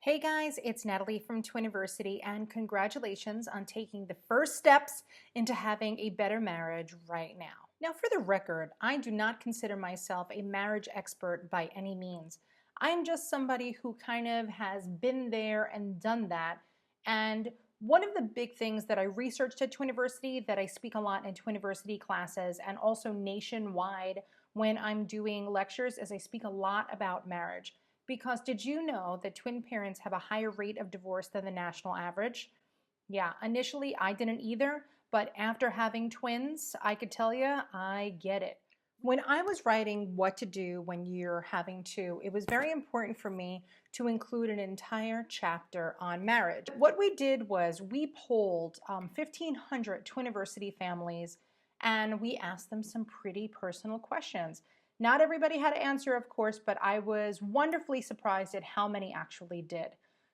Hey guys, it's Natalie from Twiniversity, and congratulations on taking the first steps into having a better marriage right now. Now, for the record, I do not consider myself a marriage expert by any means. I'm just somebody who kind of has been there and done that. And one of the big things that I researched at Twiniversity, that I speak a lot in Twiniversity classes and also nationwide when I'm doing lectures, is I speak a lot about marriage. Because did you know that twin parents have a higher rate of divorce than the national average? Yeah, initially I didn't either, but after having twins, I could tell you I get it. When I was writing what to do when you're having two, it was very important for me to include an entire chapter on marriage. What we did was we polled 1,500 Twiniversity families and we asked them some pretty personal questions. Not everybody had to answer, of course, but I was wonderfully surprised at how many actually did.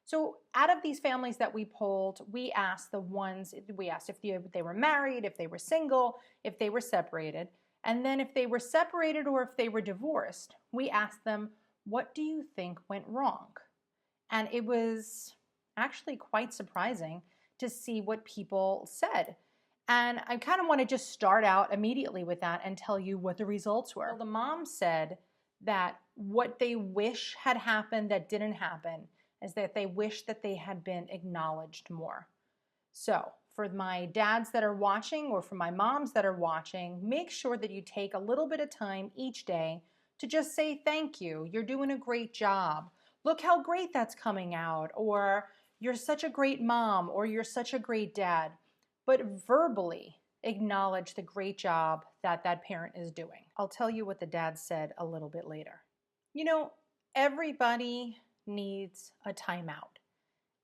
So out of these families that we polled, we asked if they were married, if they were single, if they were separated. And then if they were separated or if they were divorced, we asked them, what do you think went wrong? And it was actually quite surprising to see what people said. And I kind of want to just start out immediately with that and tell you what the results were. Well, the mom said that what they wish had happened that didn't happen is that they wish that they had been acknowledged more. So for my dads that are watching or for my moms that are watching, make sure that you take a little bit of time each day to just say thank you. You're doing a great job. Look how great that's coming out. Or you're such a great mom, or you're such a great dad. But verbally acknowledge the great job that that parent is doing. I'll tell you what the dad said a little bit later. You know, everybody needs a timeout.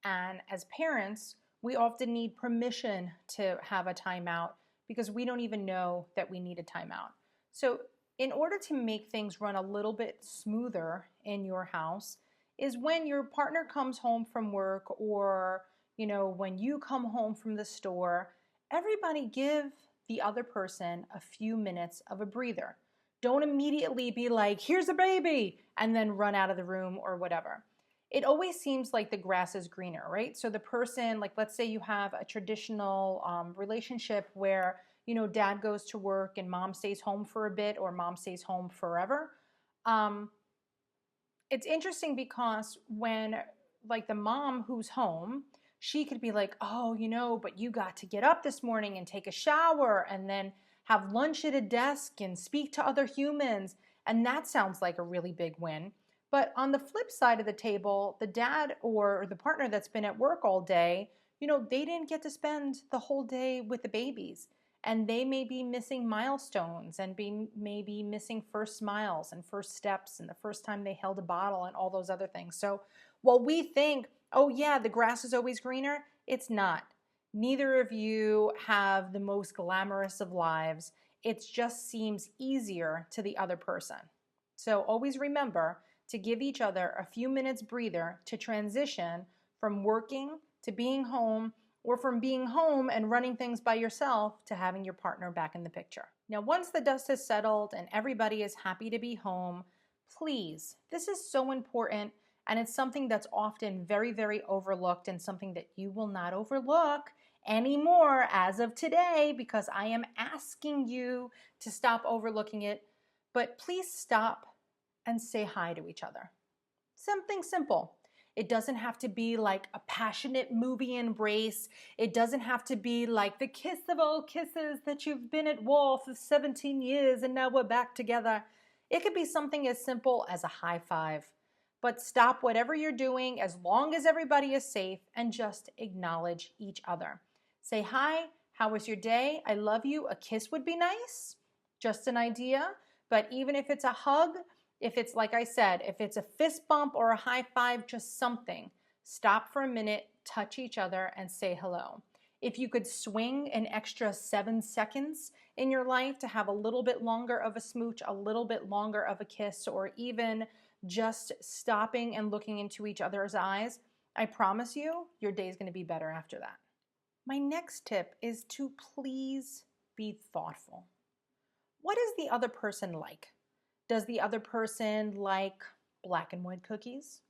And as parents, we often need permission to have a timeout because we don't even know that we need a timeout. So in order to make things run a little bit smoother in your house is when your partner comes home from work or when you come home from the store, everybody give the other person a few minutes of a breather. Don't immediately be like, here's a baby, and then run out of the room or whatever. It always seems like the grass is greener, right? So the person, like let's say you have a traditional relationship where, dad goes to work and mom stays home for a bit or mom stays home forever. It's interesting because when like the mom who's home, she could be like, oh, but you got to get up this morning and take a shower and then have lunch at a desk and speak to other humans. And that sounds like a really big win. But on the flip side of the table, the dad or the partner that's been at work all day, they didn't get to spend the whole day with the babies. And they may be missing milestones and maybe missing first smiles and first steps and the first time they held a bottle and all those other things. So while we think, oh yeah, the grass is always greener, it's not. Neither of you have the most glamorous of lives. It just seems easier to the other person. So always remember to give each other a few minutes breather to transition from working to being home, or from being home and running things by yourself to having your partner back in the picture. Now, once the dust has settled and everybody is happy to be home, please, this is so important, and it's something that's often very, very overlooked and something that you will not overlook anymore as of today because I am asking you to stop overlooking it. But please stop and say hi to each other. Something simple. It doesn't have to be like a passionate movie embrace. It doesn't have to be like the kiss of all kisses that you've been at war for 17 years and now we're back together. It could be something as simple as a high five. But stop whatever you're doing as long as everybody is safe and just acknowledge each other. Say hi, how was your day? I love you. A kiss would be nice. Just an idea. But even if it's a hug, if it's, like I said, if it's a fist bump or a high five, just something, stop for a minute, touch each other, and say hello. If you could swing an extra 7 seconds in your life to have a little bit longer of a smooch, a little bit longer of a kiss, or even just stopping and looking into each other's eyes, I promise you, your day is going to be better after that. My next tip is to please be thoughtful. What is the other person like? Does the other person like black and white cookies?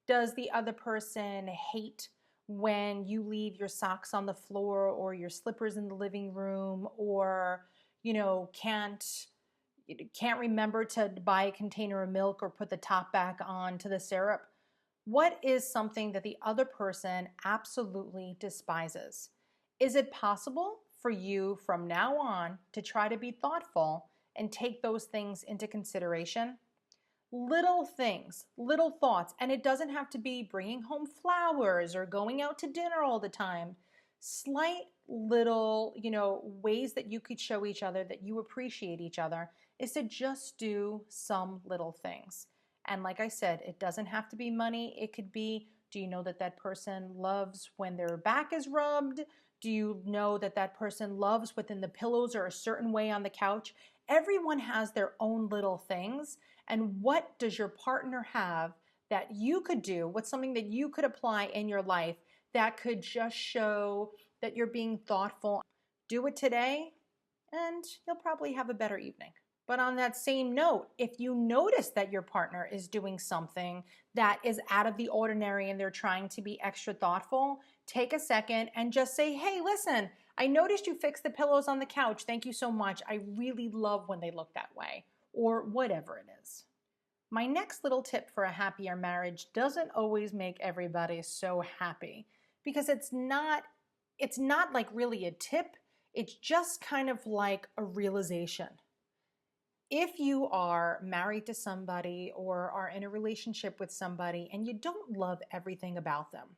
Does the other person hate when you leave your socks on the floor or your slippers in the living room, or, can't remember to buy a container of milk or put the top back on to the syrup? What is something that the other person absolutely despises? Is it possible for you from now on to try to be thoughtful and take those things into consideration? Little things, little thoughts, and it doesn't have to be bringing home flowers or going out to dinner all the time. Slight little, ways that you could show each other that you appreciate each other is to just do some little things. And like I said, it doesn't have to be money. It could be, do you know that that person loves when their back is rubbed? Do you know that that person loves when the pillows are a certain way on the couch? Everyone has their own little things. And what does your partner have that you could do? What's something that you could apply in your life that could just show that you're being thoughtful? Do it today, and you'll probably have a better evening. But on that same note, if you notice that your partner is doing something that is out of the ordinary and they're trying to be extra thoughtful, take a second and just say, hey, listen, I noticed you fixed the pillows on the couch. Thank you so much. I really love when they look that way, or whatever it is. My next little tip for a happier marriage doesn't always make everybody so happy, because it's not like really a tip. It's just kind of like a realization. If you are married to somebody or are in a relationship with somebody and you don't love everything about them,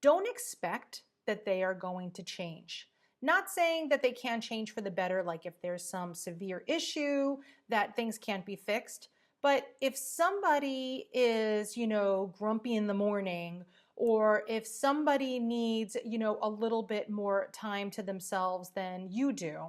don't expect that they are going to change. Not saying that they can't change for the better, like if there's some severe issue that things can't be fixed. But if somebody is, grumpy in the morning, or if somebody needs, a little bit more time to themselves than you do,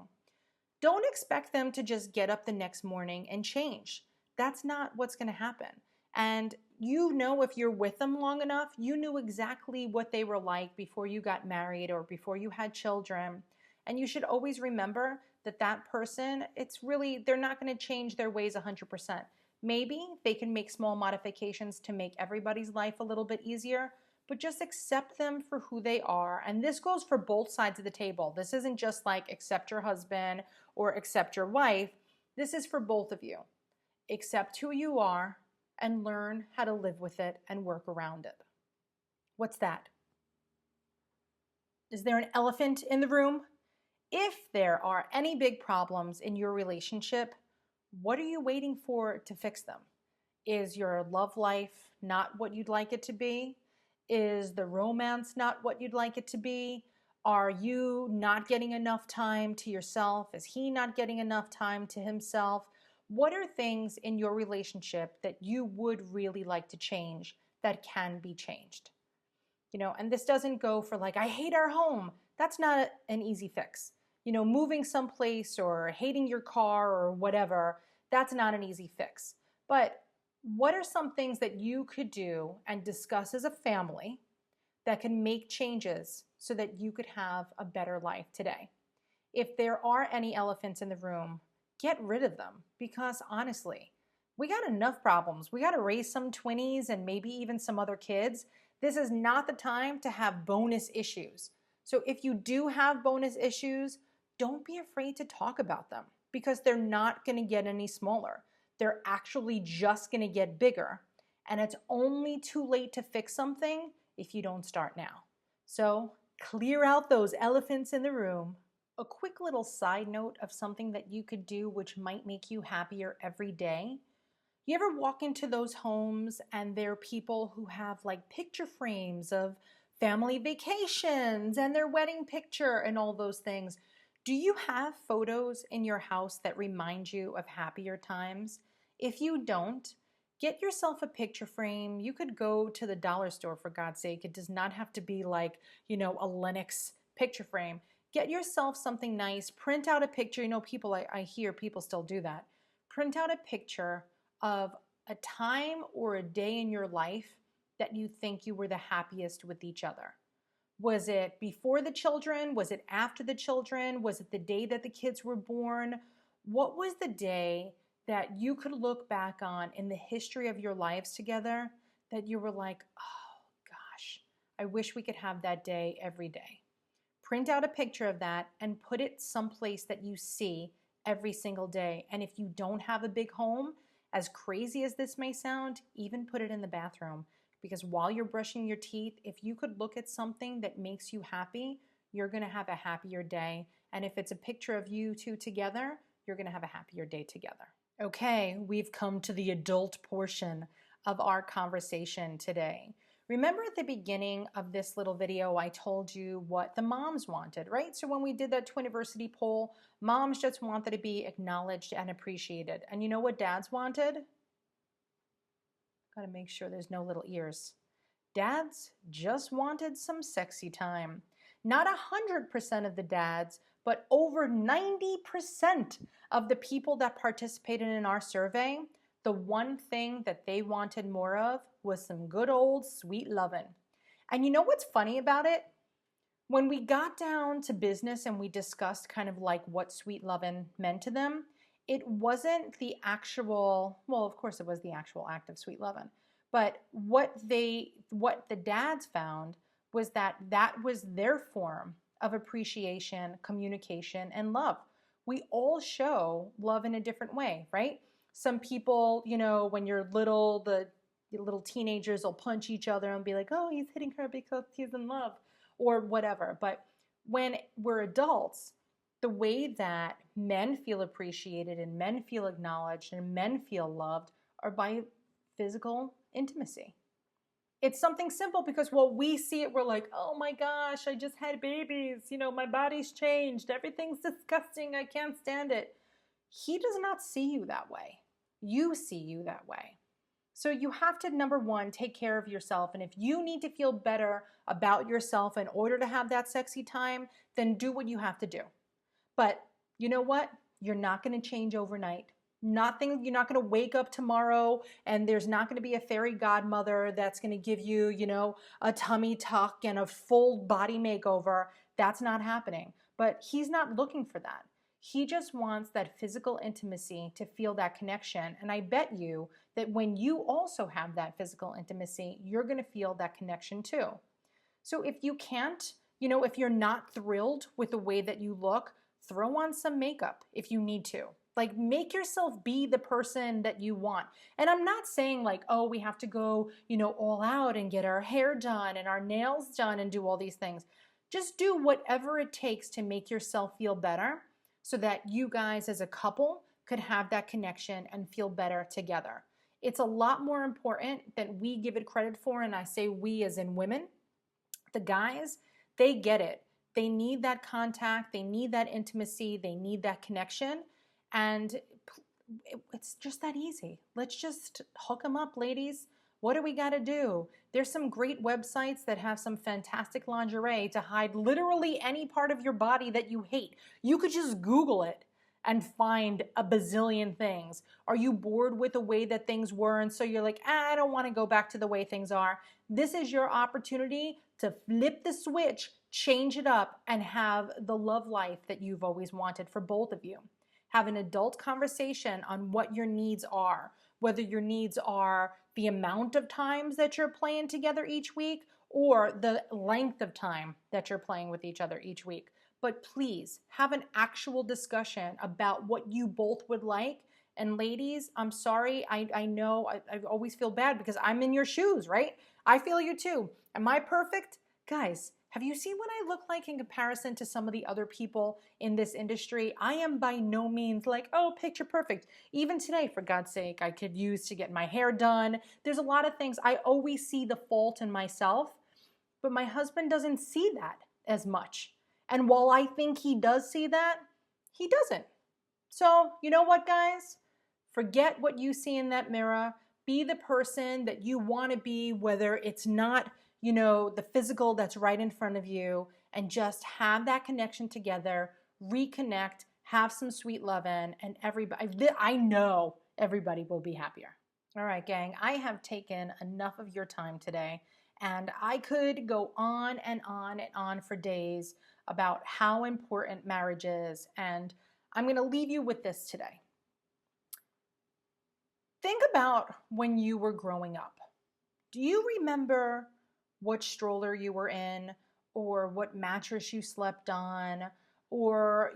don't expect them to just get up the next morning and change. That's not what's going to happen. And if you're with them long enough, you knew exactly what they were like before you got married or before you had children. And you should always remember that person, they're not going to change their ways 100%. Maybe they can make small modifications to make everybody's life a little bit easier, but just accept them for who they are. And this goes for both sides of the table. This isn't just like accept your husband or accept your wife. This is for both of you. Accept who you are and learn how to live with it and work around it. What's that? Is there an elephant in the room? If there are any big problems in your relationship, what are you waiting for to fix them? Is your love life not what you'd like it to be? Is the romance not what you'd like it to be? Are you not getting enough time to yourself? Is he not getting enough time to himself? What are things in your relationship that you would really like to change that can be changed? And this doesn't go for like, I hate our home. That's not an easy fix. Moving someplace or hating your car or whatever, that's not an easy fix. But what are some things that you could do and discuss as a family that can make changes so that you could have a better life today? If there are any elephants in the room, get rid of them, because honestly, we got enough problems. We got to raise some twinnies and maybe even some other kids. This is not the time to have bonus issues. So if you do have bonus issues, don't be afraid to talk about them, because they're not going to get any smaller. They're actually just going to get bigger. And it's only too late to fix something if you don't start now. So clear out those elephants in the room. A quick little side note of something that you could do which might make you happier every day. You ever walk into those homes and there are people who have like picture frames of family vacations and their wedding picture and all those things? Do you have photos in your house that remind you of happier times? If you don't, get yourself a picture frame. You could go to the dollar store, for God's sake. It does not have to be like, a Lennox picture frame. Get yourself something nice. Print out a picture. I hear people still do that. Print out a picture of a time or a day in your life that you think you were the happiest with each other. Was it before the children? Was it after the children? Was it the day that the kids were born? What was the day that you could look back on in the history of your lives together that you were like, oh gosh, I wish we could have that day every day. Print out a picture of that and put it someplace that you see every single day. And if you don't have a big home, as crazy as this may sound, even put it in the bathroom. Because while you're brushing your teeth, if you could look at something that makes you happy, you're going to have a happier day. And if it's a picture of you two together, you're going to have a happier day together. Okay, we've come to the adult portion of our conversation today. Remember at the beginning of this little video, I told you what the moms wanted, right? So when we did that Twiniversity poll, moms just wanted to be acknowledged and appreciated. And you know what dads wanted? Got to make sure there's no little ears. Dads just wanted some sexy time. Not 100% of the dads, but over 90% of the people that participated in our survey, the one thing that they wanted more of was some good old sweet lovin'. And you know what's funny about it? When we got down to business and we discussed kind of like what sweet lovin' meant to them, it wasn't the actual, well, of course it was the actual act of sweet lovin', but what the dads found was that was their form of appreciation, communication, and love. We all show love in a different way, right? Some people, you know, when you're little, the little teenagers will punch each other and be like, oh, he's hitting her because he's in love, or whatever. But when we're adults, the way that men feel appreciated and men feel acknowledged and men feel loved are by physical intimacy. It's something simple because while we see it, we're like, oh my gosh, I just had babies. You know, my body's changed. Everything's disgusting. I can't stand it. He does not see you that way. You see you that way. So you have to, number one, take care of yourself. And if you need to feel better about yourself in order to have that sexy time, then do what you have to do. But you know what? You're not going to change overnight. You're not going to wake up tomorrow and there's not going to be a fairy godmother that's going to give you, you know, a tummy tuck and a full body makeover. That's not happening. But he's not looking for that. He just wants that physical intimacy to feel that connection. And I bet you that when you also have that physical intimacy, you're going to feel that connection too. So if you can't, you know, if you're not thrilled with the way that you look, throw on some makeup if you need to. Like, make yourself be the person that you want. And I'm not saying like, oh, we have to go, you know, all out and get our hair done and our nails done and do all these things. Just do whatever it takes to make yourself feel better so that you guys as a couple could have that connection and feel better together. It's a lot more important than we give it credit for. And I say we as in women. The guys, they get it. They need that contact. They need that intimacy. They need that connection. And it's just that easy. Let's just hook them up, ladies. What do we got to do? There's some great websites that have some fantastic lingerie to hide literally any part of your body that you hate. You could just Google it and find a bazillion things. Are you bored with the way that things were? And so you're like, I don't want to go back to the way things are. This is your opportunity to flip the switch, change it up, and have the love life that you've always wanted for both of you. Have an adult conversation on what your needs are, whether your needs are the amount of times that you're playing together each week or the length of time that you're playing with each other each week. But please have an actual discussion about what you both would like. And ladies, I'm sorry, I know I always feel bad because I'm in your shoes, right? I feel you too. Am I perfect? Guys, have you seen what I look like in comparison to some of the other people in this industry? I am by no means like, oh, picture perfect. Even today, for God's sake, I could use to get my hair done. There's a lot of things. I always see the fault in myself, but my husband doesn't see that as much. And while I think he does see that, he doesn't. So, you know what, guys? Forget what you see in that mirror. Be the person that you want to be, whether it's not, you know, the physical that's right in front of you, and just have that connection together, reconnect, have some sweet lovin', and I know everybody will be happier. All right, gang, I have taken enough of your time today, and I could go on and on and on for days about how important marriage is, and I'm going to leave you with this today. Think about when you were growing up. Do you remember what stroller you were in, or what mattress you slept on, or,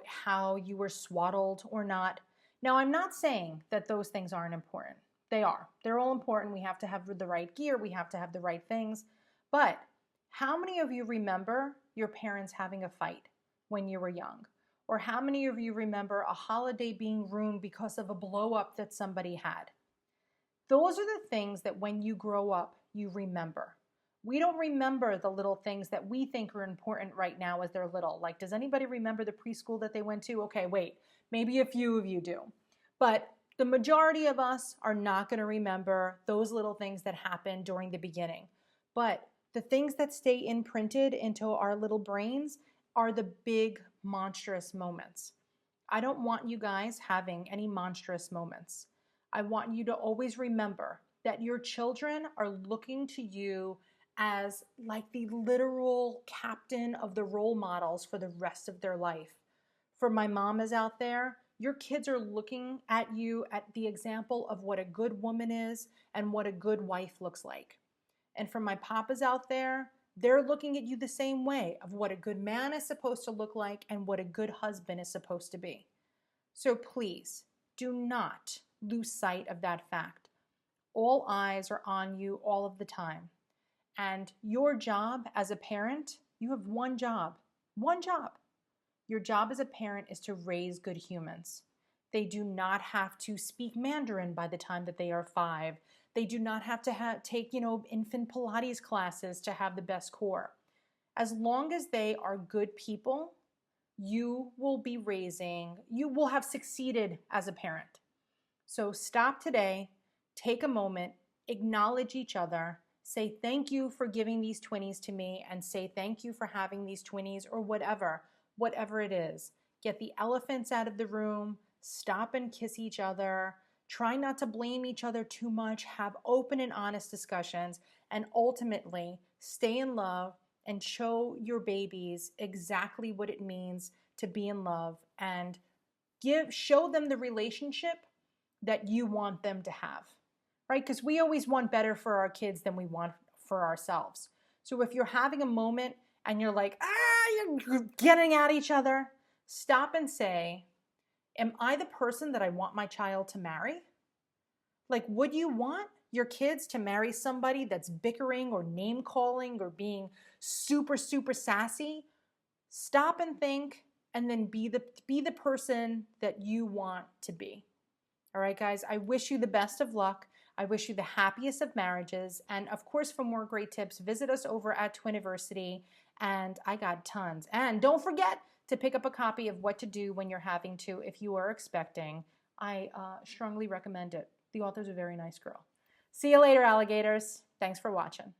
how you were swaddled or not? Now, I'm not saying that those things aren't important. They are. They're all important. We have to have the right gear. We have to have the right things. But how many of you remember your parents having a fight when you were young? Or how many of you remember a holiday being ruined because of a blow up that somebody had? Those are the things that when you grow up, you remember. We don't remember the little things that we think are important right now as they're little. Like, does anybody remember the preschool that they went to? Okay, wait, maybe a few of you do. But the majority of us are not going to remember those little things that happened during the beginning. But the things that stay imprinted into our little brains are the big, monstrous moments. I don't want you guys having any monstrous moments. I want you to always remember that your children are looking to you as like the literal captain of the role models for the rest of their life. For my mamas out there, your kids are looking at you at the example of what a good woman is and what a good wife looks like. And for my papas out there, they're looking at you the same way of what a good man is supposed to look like and what a good husband is supposed to be. So please do not lose sight of that fact. All eyes are on you all of the time. And your job as a parent, you have one job. One job. Your job as a parent is to raise good humans. They do not have to speak Mandarin by the time that they are 5. They do not have to take, infant Pilates classes to have the best core. As long as they are good people, you will have succeeded as a parent. So stop today, take a moment, acknowledge each other, say thank you for giving these 20s to me, and say thank you for having these 20s, or whatever it is. Get the elephants out of the room, stop and kiss each other, try not to blame each other too much, have open and honest discussions, and ultimately stay in love and show your babies exactly what it means to be in love, and show them the relationship that you want them to have, right? Because we always want better for our kids than we want for ourselves. So if you're having a moment and you're like, you're getting at each other, stop and say, am I the person that I want my child to marry? Like, would you want your kids to marry somebody that's bickering or name calling or being super, super sassy? Stop and think, and then be the person that you want to be. All right, guys, I wish you the best of luck. I wish you the happiest of marriages. And of course, for more great tips, visit us over at Twiniversity. And I got tons. And don't forget to pick up a copy of What to Do When You're Having to if you are expecting. I strongly recommend it. The author's a very nice girl. See you later, alligators. Thanks for watching.